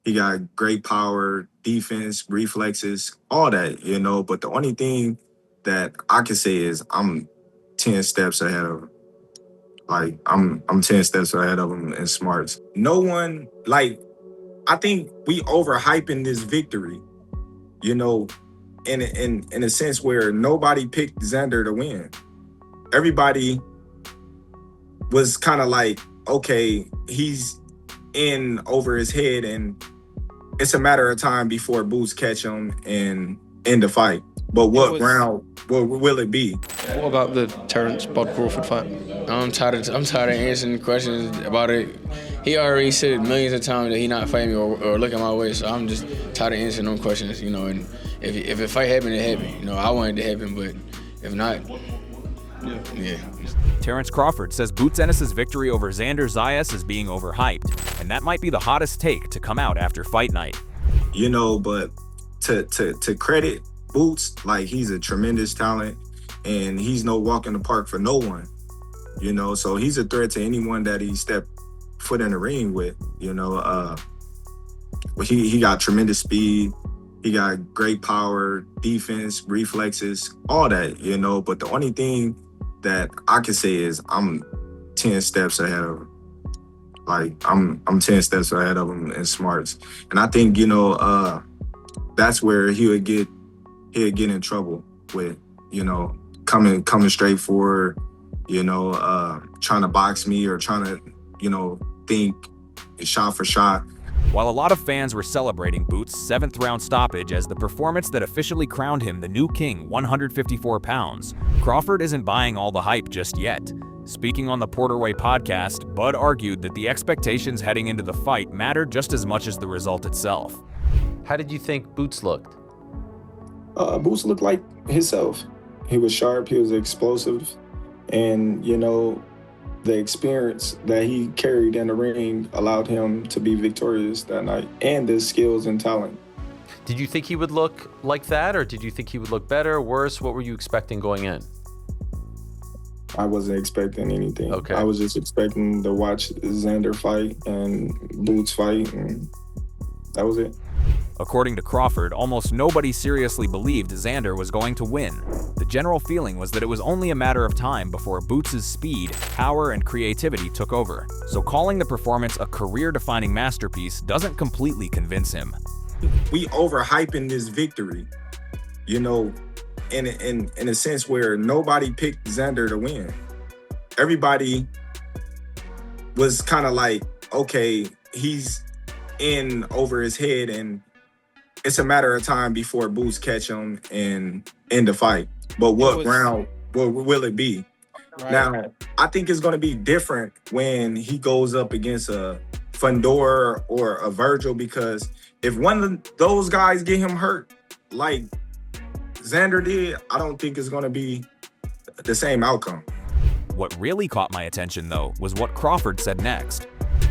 He got great power, defense, reflexes, all that, But the only thing that I can say is I'm 10 steps ahead of him. Like, I'm 10 steps ahead of him in smarts. No one, I think we overhyping this victory, in a sense where nobody picked Xander to win. Everybody was kind of like, okay, he's in over his head and it's a matter of time before Boots catch him and end the fight. But what round will it be? What about the Terence Crawford fight? I'm tired of answering questions about it. He already said millions of times that he not fighting me or looking my way, so I'm just tired of answering those questions, and if a fight happened, it happened. I want it to happen, but if not, yeah. Terence Crawford says Boots Ennis' victory over Xander Zayas is being overhyped, and that might be the hottest take to come out after fight night. But to credit Boots, he's a tremendous talent, and he's no walk in the park for no one, so he's a threat to anyone that he stepped foot in the ring with, he got tremendous speed, he got great power, defense, reflexes, all that, but the only thing that I can say is I'm 10 steps ahead of him. I'm 10 steps ahead of him in smarts. And I think, that's where he'll get in trouble with, coming straight forward, trying to box me or trying to, think shot for shot. While a lot of fans were celebrating Boots' 7th-round stoppage as the performance that officially crowned him the new king, 154 pounds, Crawford isn't buying all the hype just yet. Speaking on the Porterway podcast, Bud argued that the expectations heading into the fight mattered just as much as the result itself. How did you think Boots looked? Boots looked like himself. He was sharp, he was explosive, and, the experience that he carried in the ring allowed him to be victorious that night, and his skills and talent. Did you think he would look like that, or did you think he would look better, worse? What were you expecting going in? I wasn't expecting anything. Okay. I was just expecting to watch Xander fight and Boots fight, and that was it. According to Crawford, almost nobody seriously believed Xander was going to win. The general feeling was that it was only a matter of time before Boots' speed, power, and creativity took over. So calling the performance a career-defining masterpiece doesn't completely convince him. We overhyping this victory, in a sense where nobody picked Xander to win. Everybody was kind of like, okay, he's in over his head and it's a matter of time before Boots catch him and end the fight. But what round will it be? Right. Now, I think it's going to be different when he goes up against a Fundora or a Vergil, because if one of those guys get him hurt like Xander did, I don't think it's going to be the same outcome. What really caught my attention, though, was what Crawford said next.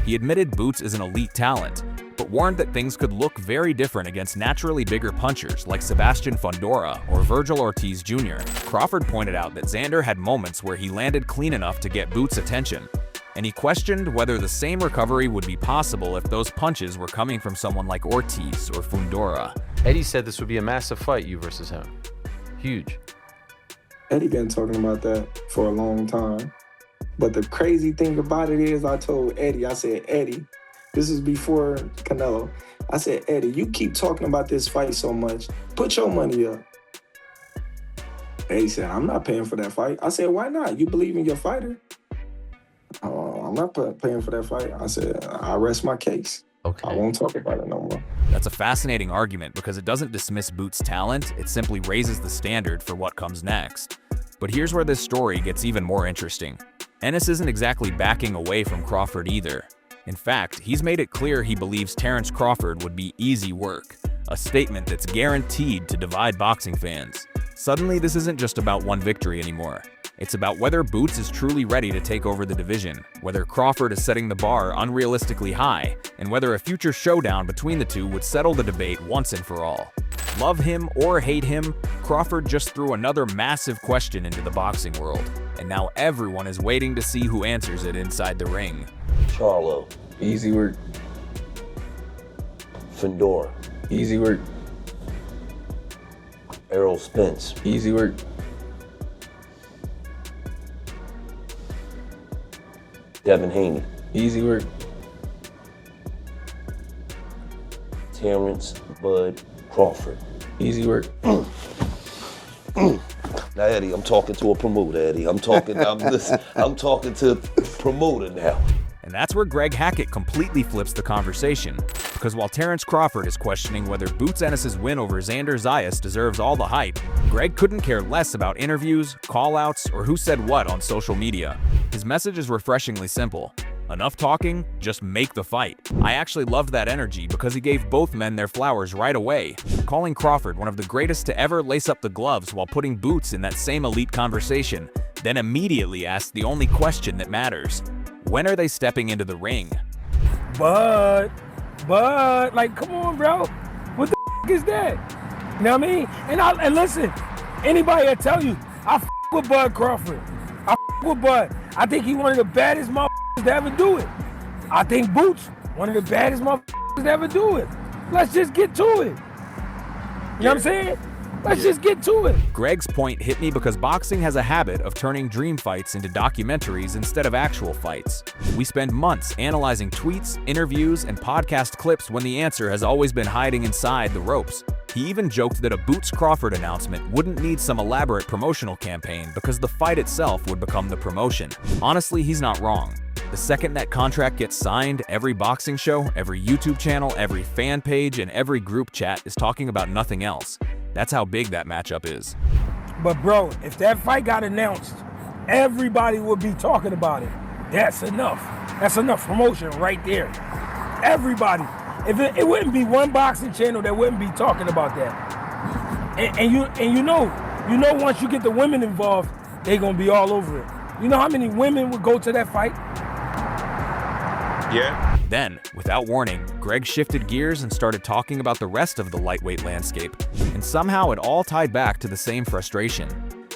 He admitted Boots is an elite talent, but warned that things could look very different against naturally bigger punchers like Sebastian Fundora or Vergil Ortiz Jr. Crawford pointed out that Xander had moments where he landed clean enough to get Boots' attention, and he questioned whether the same recovery would be possible if those punches were coming from someone like Ortiz or Fundora. Eddie said this would be a massive fight, you versus him. Huge. Eddie been talking about that for a long time. But the crazy thing about it is I told Eddie, I said, Eddie, this is before Canelo. I said, Eddie, you keep talking about this fight so much. Put your money up. Eddie said, I'm not paying for that fight. I said, why not? You believe in your fighter? I'm not paying for that fight. I said, I rest my case. Okay. I won't talk about it no more. That's a fascinating argument because it doesn't dismiss Boots' talent, it simply raises the standard for what comes next. But here's where this story gets even more interesting. Ennis isn't exactly backing away from Crawford either. In fact, he's made it clear he believes Terence Crawford would be easy work, a statement that's guaranteed to divide boxing fans. Suddenly, this isn't just about one victory anymore. It's about whether Boots is truly ready to take over the division, whether Crawford is setting the bar unrealistically high, and whether a future showdown between the two would settle the debate once and for all. Love him or hate him, Crawford just threw another massive question into the boxing world, and now everyone is waiting to see who answers it inside the ring. Charlo. Easy work. Fundora. Easy work. Errol Spence. Easy work. Devin Haney. Easy work. Terence Bud Crawford. Easy work. Now, Eddie, I'm talking to a promoter, Eddie. I'm talking to a promoter now. And that's where Greg Hackett completely flips the conversation. Because while Terence Crawford is questioning whether Boots Ennis' win over Xander Zayas deserves all the hype, Greg couldn't care less about interviews, call-outs, or who said what on social media. His message is refreshingly simple. Enough talking, just make the fight. I actually loved that energy because he gave both men their flowers right away, calling Crawford one of the greatest to ever lace up the gloves while putting Boots in that same elite conversation, then immediately asked the only question that matters. When are they stepping into the ring? But, like, come on, bro. What the is that? You know what I mean? And listen, anybody will tell you, I with Bud Crawford. I with Bud. I think he one of the baddest motherfuckers to ever do it. I think Boots, one of the baddest motherfuckers to ever do it. Let's just get to it. You know what I'm saying? Let's just get to it. Greg's point hit me because boxing has a habit of turning dream fights into documentaries instead of actual fights. We spend months analyzing tweets, interviews, and podcast clips when the answer has always been hiding inside the ropes. He even joked that a Boots Crawford announcement wouldn't need some elaborate promotional campaign because the fight itself would become the promotion. Honestly, he's not wrong. The second that contract gets signed, every boxing show, every YouTube channel, every fan page, and every group chat is talking about nothing else. That's how big that matchup is. But bro, if that fight got announced, everybody would be talking about it. That's enough. That's enough promotion right there. Everybody. If it wouldn't be one boxing channel that wouldn't be talking about that. And you know once you get the women involved, they're gonna be all over it. You know how many women would go to that fight? Yeah. Then, without warning, Greg shifted gears and started talking about the rest of the lightweight landscape, and somehow it all tied back to the same frustration.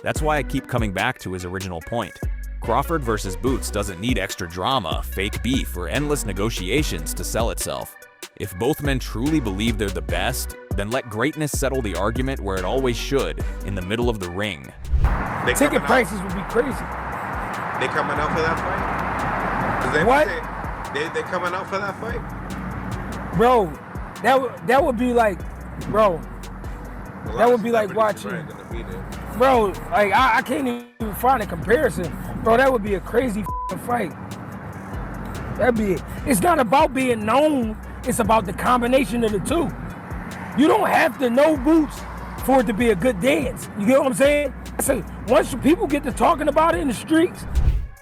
That's why I keep coming back to his original point. Crawford versus Boots doesn't need extra drama, fake beef, or endless negotiations to sell itself. If both men truly believe they're the best, then let greatness settle the argument where it always should, in the middle of the ring. Ticket prices would be crazy. They coming out for that fight? What? They coming out for that fight? Bro, that would be like, bro, that would be like watching, bro, like I can't even find a comparison. Bro, that would be a crazy fight. That'd be it. It's not about being known, it's about the combination of the two. You don't have to know Boots for it to be a good dance. You get what I'm saying? I say, once people get to talking about it in the streets.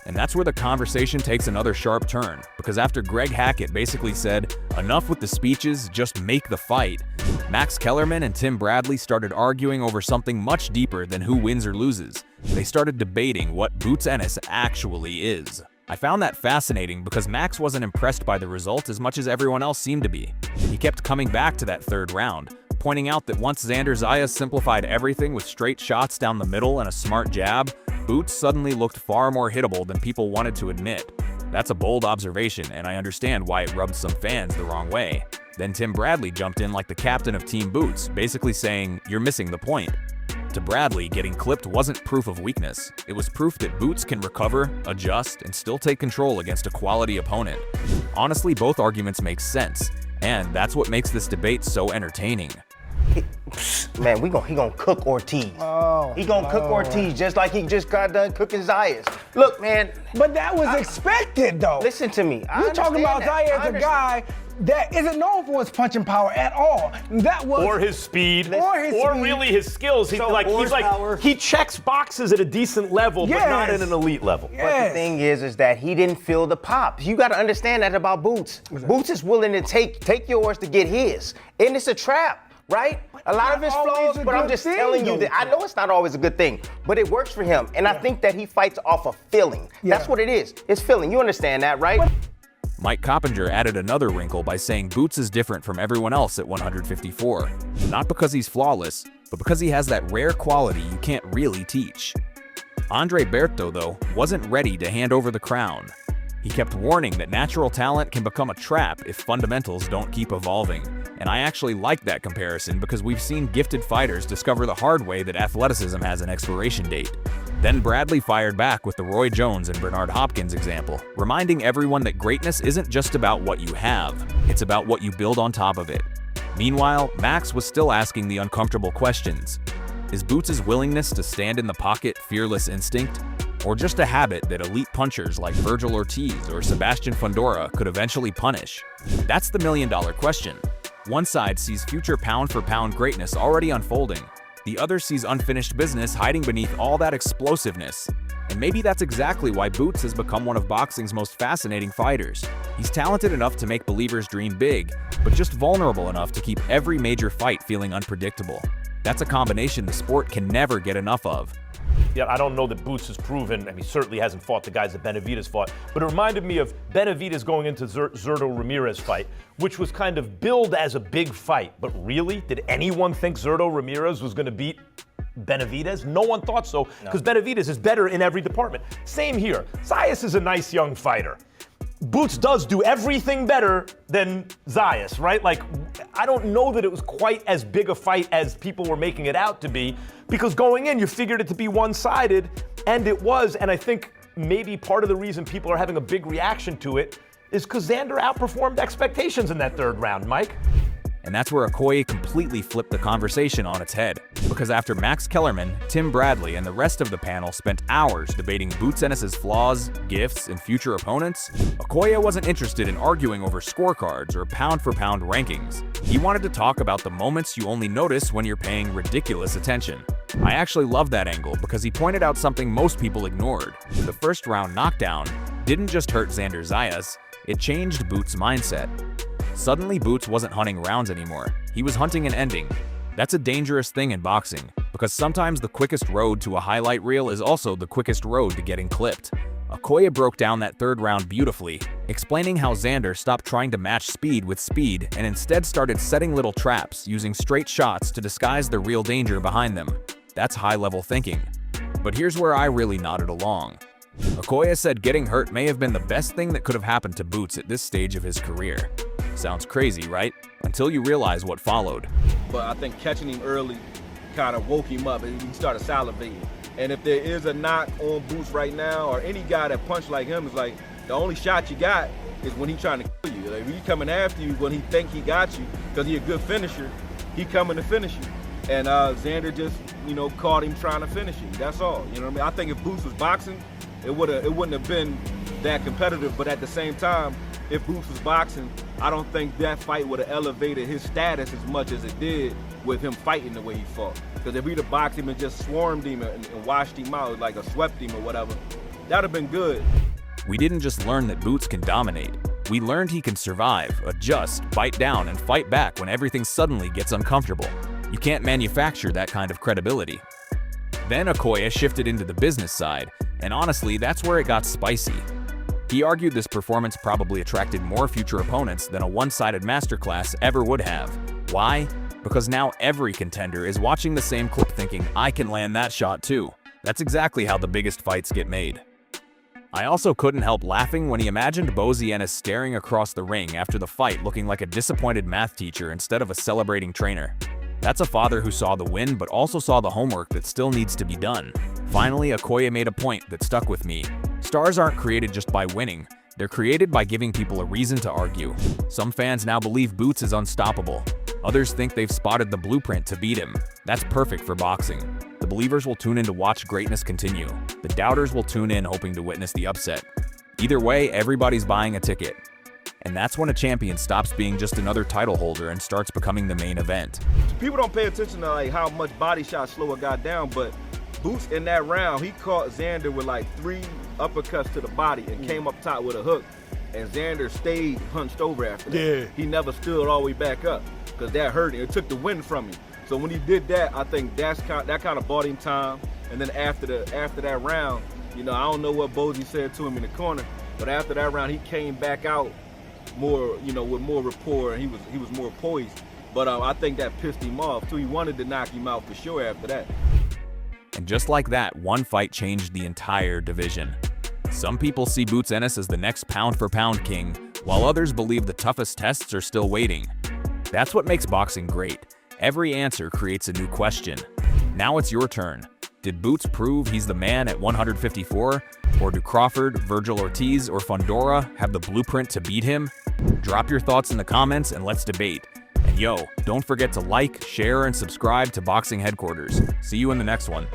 And that's where the conversation takes another sharp turn, because after Greg Hackett basically said, enough with the speeches, just make the fight, Max Kellerman and Tim Bradley started arguing over something much deeper than who wins or loses. They started debating what Boots Ennis actually is. I found that fascinating because Max wasn't impressed by the result as much as everyone else seemed to be. He kept coming back to that third round, pointing out that once Xander Zayas simplified everything with straight shots down the middle and a smart jab, Boots suddenly looked far more hittable than people wanted to admit. That's a bold observation, and I understand why it rubbed some fans the wrong way. Then Tim Bradley jumped in like the captain of Team Boots, basically saying, "You're missing the point." To Bradley, getting clipped wasn't proof of weakness. It was proof that Boots can recover, adjust, and still take control against a quality opponent. Honestly, both arguments make sense, and that's what makes this debate so entertaining. Man, he gonna cook Ortiz. He gonna cook Ortiz just like he just got done cooking Zayas. Look, man. But that was expected, though. Listen to me. You're talking about Zayas as a guy that isn't known for his punching power at all. That was or his speed, or really his skills. He checks boxes at a decent level, but not at an elite level. But the thing is that he didn't feel the pop. You got to understand that about Boots. Boots is willing to take yours to get his, and it's a trap. Right? A lot of his flaws, but I'm just telling you that I know it's not always a good thing, but it works for him. And I think that he fights off of feeling. That's what it is. It's feeling. You understand that, right? Mike Coppinger added another wrinkle by saying Boots is different from everyone else at 154. Not because he's flawless, but because he has that rare quality you can't really teach. Andre Berto, though, wasn't ready to hand over the crown. He kept warning that natural talent can become a trap if fundamentals don't keep evolving. And I actually like that comparison because we've seen gifted fighters discover the hard way that athleticism has an expiration date. Then Bradley fired back with the Roy Jones and Bernard Hopkins example, reminding everyone that greatness isn't just about what you have, it's about what you build on top of it. Meanwhile, Max was still asking the uncomfortable questions. Is Boots' willingness to stand in the pocket fearless instinct? Or just a habit that elite punchers like Vergil Ortiz or Sebastian Fundora could eventually punish? That's the million-dollar question. One side sees future pound-for-pound greatness already unfolding. The other sees unfinished business hiding beneath all that explosiveness. And maybe that's exactly why Boots has become one of boxing's most fascinating fighters. He's talented enough to make believers dream big, but just vulnerable enough to keep every major fight feeling unpredictable. That's a combination the sport can never get enough of. Yeah, I don't know that Boots has proven, and he certainly hasn't fought the guys that Benavidez fought, but it reminded me of Benavidez going into Zurdo Ramirez fight, which was kind of billed as a big fight. But really, did anyone think Zurdo Ramirez was going to beat Benavidez? No one thought so, because Benavidez is better in every department. Same here. Zayas is a nice young fighter. Boots does do everything better than Zayas, right? Like, I don't know that it was quite as big a fight as people were making it out to be, because going in, you figured it to be one-sided, and it was, and I think maybe part of the reason people are having a big reaction to it is because Xander outperformed expectations in that third round, Mike. And that's where Akoye completely flipped the conversation on its head. Because after Max Kellerman, Tim Bradley, and the rest of the panel spent hours debating Boots Ennis' flaws, gifts, and future opponents, Akoye wasn't interested in arguing over scorecards or pound-for-pound rankings. He wanted to talk about the moments you only notice when you're paying ridiculous attention. I actually love that angle because he pointed out something most people ignored. The first-round knockdown didn't just hurt Xander Zayas, it changed Boots' mindset. Suddenly, Boots wasn't hunting rounds anymore. He was hunting an ending. That's a dangerous thing in boxing, because sometimes the quickest road to a highlight reel is also the quickest road to getting clipped. Akoye broke down that third round beautifully, explaining how Xander stopped trying to match speed with speed and instead started setting little traps, using straight shots to disguise the real danger behind them. That's high-level thinking. But here's where I really nodded along. Akoye said getting hurt may have been the best thing that could have happened to Boots at this stage of his career. Sounds crazy, right? Until you realize what followed. But I think catching him early kind of woke him up and he started salivating. And if there is a knock on Boots right now, or any guy that punched like him, is like, the only shot you got is when he's trying to kill you. Like, when he coming after you, when he think he got you, because he a good finisher, he coming to finish you. And Xander just, caught him trying to finish him. That's all. You know what I mean? I think if Boots was boxing, it wouldn't have been that competitive. But at the same time, if Boots was boxing, I don't think that fight would have elevated his status as much as it did with him fighting the way he fought. Because if he'd have boxed him and just swarmed him and washed him out, like a swept him or whatever, that would have been good. We didn't just learn that Boots can dominate. We learned he can survive, adjust, bite down, and fight back when everything suddenly gets uncomfortable. You can't manufacture that kind of credibility. Then Akoye shifted into the business side, and honestly, that's where it got spicy. He argued this performance probably attracted more future opponents than a one-sided masterclass ever would have. Why? Because now every contender is watching the same clip thinking, I can land that shot too. That's exactly how the biggest fights get made. I also couldn't help laughing when he imagined Bergil Ennis staring across the ring after the fight looking like a disappointed math teacher instead of a celebrating trainer. That's a father who saw the win but also saw the homework that still needs to be done. Finally, Akoye made a point that stuck with me. Stars aren't created just by winning. They're created by giving people a reason to argue. Some fans now believe Boots is unstoppable. Others think they've spotted the blueprint to beat him. That's perfect for boxing. The believers will tune in to watch greatness continue. The doubters will tune in hoping to witness the upset. Either way, everybody's buying a ticket. And that's when a champion stops being just another title holder and starts becoming the main event. People don't pay attention to how much body shots slow it got down, but Boots in that round, he caught Xander with 3 uppercuts to the body and came up top with a hook. And Xander stayed hunched over after that. Yeah. He never stood all the way back up because that hurt him. It took the wind from him. So when he did that, I think that kind of bought him time. And then after that round, I don't know what Bergil said to him in the corner, but after that round, he came back out more, with more rapport, and he was more poised. But I think that pissed him off too. He wanted to knock him out for sure after that. And just like that, one fight changed the entire division. Some people see Boots Ennis as the next pound-for-pound king, while others believe the toughest tests are still waiting. That's what makes boxing great. Every answer creates a new question. Now it's your turn. Did Boots prove he's the man at 154? Or do Crawford, Vergil Ortiz, or Fundora have the blueprint to beat him? Drop your thoughts in the comments and let's debate. And yo, don't forget to like, share, and subscribe to Boxing Headquarters. See you in the next one.